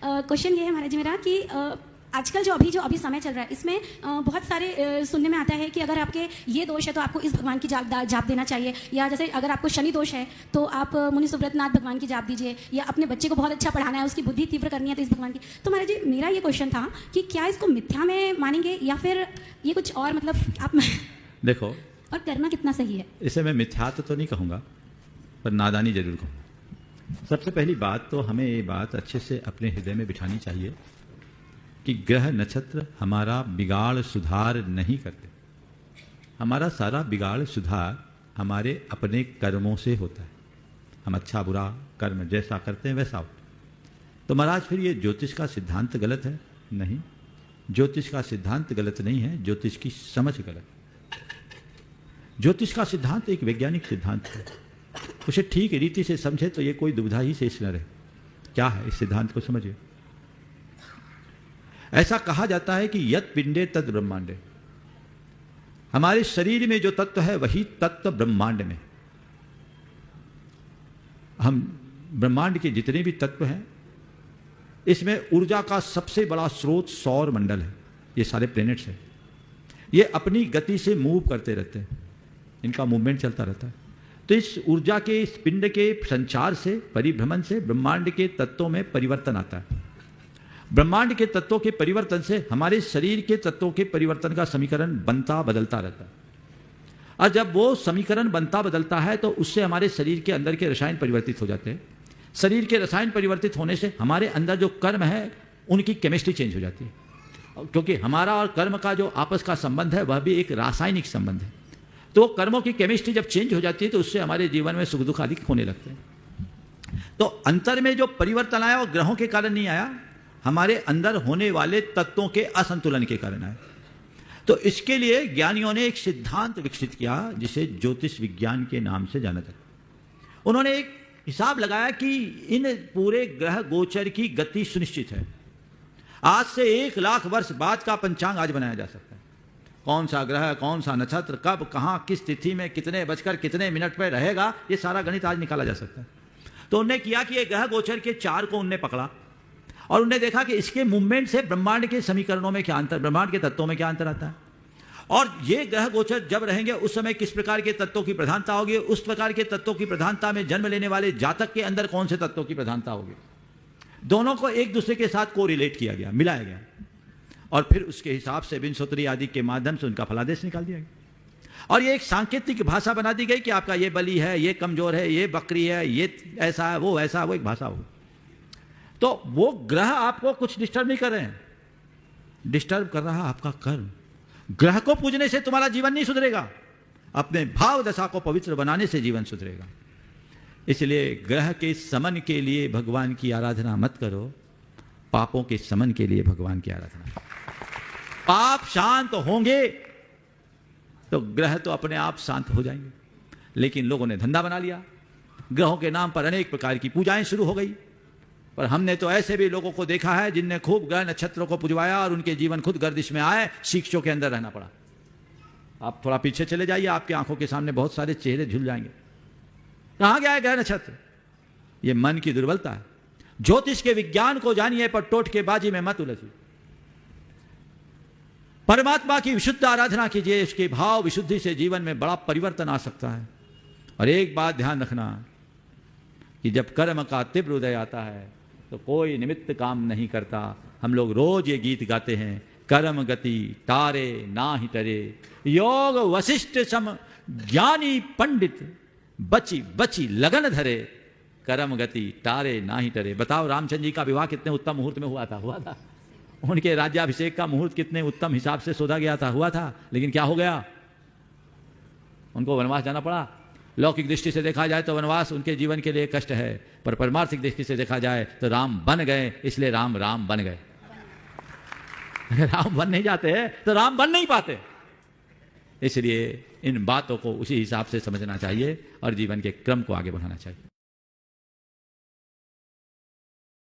Question ये है महाराज जी मेरा कि आजकल जो अभी समय चल रहा है इसमें बहुत सारे सुनने में आता है कि अगर आपके ये दोष है तो आपको इस भगवान की जाप देना चाहिए, या जैसे अगर आपको शनि दोष है तो आप मुनि सुब्रतनाथ भगवान की जाप दीजिए, या अपने बच्चे को बहुत अच्छा पढ़ाना है, उसकी बुद्धि तीव्र करनी है तो इस भगवान की। तो महाराज जी मेरा ये क्वेश्चन था कि क्या इसको मिथ्या में मानेंगे या फिर ये कुछ और, मतलब आप देखो, और करना कितना सही है? इसे मैं मिथ्यात्व तो नहीं कहूँगा पर नादानी जरूर कहूँगा। सबसे पहली बात तो हमें ये बात अच्छे से अपने हृदय में बिठानी चाहिए कि ग्रह नक्षत्र हमारा बिगाड़ सुधार नहीं करते। हमारा सारा बिगाड़ सुधार हमारे अपने कर्मों से होता है। हम अच्छा बुरा कर्म जैसा करते हैं वैसा होता है। तो महाराज फिर ये ज्योतिष का सिद्धांत गलत है? नहीं, ज्योतिष का सिद्धांत गलत नहीं है, ज्योतिष की समझ गलत है। ज्योतिष का सिद्धांत एक वैज्ञानिक सिद्धांत है, उसे ठीक रीति से समझे तो ये कोई दुविधा ही शेष न रहे। क्या है इस सिद्धांत को समझिए। ऐसा कहा जाता है कि यत पिंडे तद ब्रह्मांडे, हमारे शरीर में जो तत्व है वही तत्व ब्रह्मांड में। हम ब्रह्मांड के जितने भी तत्व हैं इसमें ऊर्जा का सबसे बड़ा स्रोत सौर मंडल है। ये सारे प्लैनेट्स हैं, ये अपनी गति से मूव करते रहते हैं, इनका मूवमेंट चलता रहता है। तो इस ऊर्जा के, इस पिंड के संचार से, परिभ्रमण से ब्रह्मांड के तत्वों में परिवर्तन आता है। ब्रह्मांड के तत्वों के परिवर्तन से हमारे शरीर के तत्वों के परिवर्तन का समीकरण बनता बदलता रहता है। और जब वो समीकरण बनता बदलता है तो उससे हमारे शरीर के अंदर के रसायन परिवर्तित हो जाते हैं। शरीर के रसायन परिवर्तित होने से हमारे अंदर जो कर्म है उनकी केमिस्ट्री चेंज हो जाती है, क्योंकि हमारा और कर्म का जो आपस का संबंध है वह भी एक रासायनिक संबंध है। तो कर्मों की केमिस्ट्री जब चेंज हो जाती है तो उससे हमारे जीवन में सुख दुख आदि होने लगते हैं। तो अंतर में जो परिवर्तन आया वो ग्रहों के कारण नहीं आया, हमारे अंदर होने वाले तत्वों के असंतुलन के कारण आया। तो इसके लिए ज्ञानियों ने एक सिद्धांत विकसित किया जिसे ज्योतिष विज्ञान के नाम से जाना जाता है। उन्होंने एक हिसाब लगाया कि इन पूरे ग्रह गोचर की गति सुनिश्चित है। आज से 1 लाख वर्ष बाद का पंचांग आज बनाया जा सकता है। कौन सा ग्रह, कौन सा नक्षत्र, कब, कहां, किस तिथि में, कितने बजकर कितने मिनट पर रहेगा, ये सारा गणित आज निकाला जा सकता है। तो उन्होंने किया कि ये ग्रह गोचर के 4 को उनने पकड़ा और उन्होंने देखा कि इसके मूवमेंट से ब्रह्मांड के समीकरणों में क्या अंतर, ब्रह्मांड के तत्वों में क्या अंतर आता है, और ये ग्रह गोचर जब रहेंगे उस समय किस प्रकार के तत्वों की प्रधानता होगी, उस प्रकार के तत्वों की प्रधानता में जन्म लेने वाले जातक के अंदर कौन से तत्वों की प्रधानता होगी। दोनों को एक दूसरे के साथ कोरिलेट किया गया, मिलाया गया, और फिर उसके हिसाब से विंशोत्तरी आदि के माध्यम से उनका फलादेश निकाल दिया गया। और ये एक सांकेतिक भाषा बना दी गई कि आपका ये बली है, ये कमजोर है, ये बकरी है, ये ऐसा है, वो ऐसा, वो एक भाषा हो। तो वो ग्रह आपको कुछ डिस्टर्ब नहीं कर रहे हैं, डिस्टर्ब कर रहा आपका कर्म। ग्रह को पूजने से तुम्हारा जीवन नहीं सुधरेगा, अपने भाव दशा को पवित्र बनाने से जीवन सुधरेगा। इसलिए ग्रह के समन के लिए भगवान की आराधना मत करो, पापों के समन के लिए भगवान की आराधना। पाप शांत होंगे तो ग्रह तो अपने आप शांत हो जाएंगे। लेकिन लोगों ने धंधा बना लिया, ग्रहों के नाम पर अनेक प्रकार की पूजाएं शुरू हो गई। पर हमने तो ऐसे भी लोगों को देखा है जिनने खूब ग्रह नक्षत्रों को पुजवाया और उनके जीवन खुद गर्दिश में आए, शिक्षों के अंदर रहना पड़ा। आप थोड़ा पीछे चले जाइए, आपकी आंखों के सामने बहुत सारे चेहरे झुल जाएंगे। कहां गया है ग्रह नक्षत्र? ये मन की दुर्बलता है। ज्योतिष के विज्ञान को जानिए पर टोटकेबाजी में मत उलझिए। परमात्मा की विशुद्ध आराधना कीजिए, उसके भाव विशुद्धि से जीवन में बड़ा परिवर्तन आ सकता है। और एक बात ध्यान रखना कि जब कर्म का तीव्र उदय आता है तो कोई निमित्त काम नहीं करता। हम लोग रोज ये गीत गाते हैं, कर्म गति तारे ना ही तरे, योग वशिष्ठ सम ज्ञानी पंडित, बची बची लगन धरे, कर्म गति तारे ना ही तरे। बताओ रामचंद्र जी का विवाह कितने उत्तम मुहूर्त में हुआ था। उनके राज्याभिषेक का मुहूर्त कितने उत्तम हिसाब से सोधा गया था, हुआ था। लेकिन क्या हो गया, उनको वनवास जाना पड़ा। लौकिक दृष्टि से देखा जाए तो वनवास उनके जीवन के लिए कष्ट है, पर परमार्थिक दृष्टि से देखा जाए तो राम बन गए, इसलिए राम राम बन गए। अगर राम बन नहीं जाते तो राम बन नहीं पाते। इसलिए इन बातों को उसी हिसाब से समझना चाहिए और जीवन के क्रम को आगे बढ़ाना चाहिए।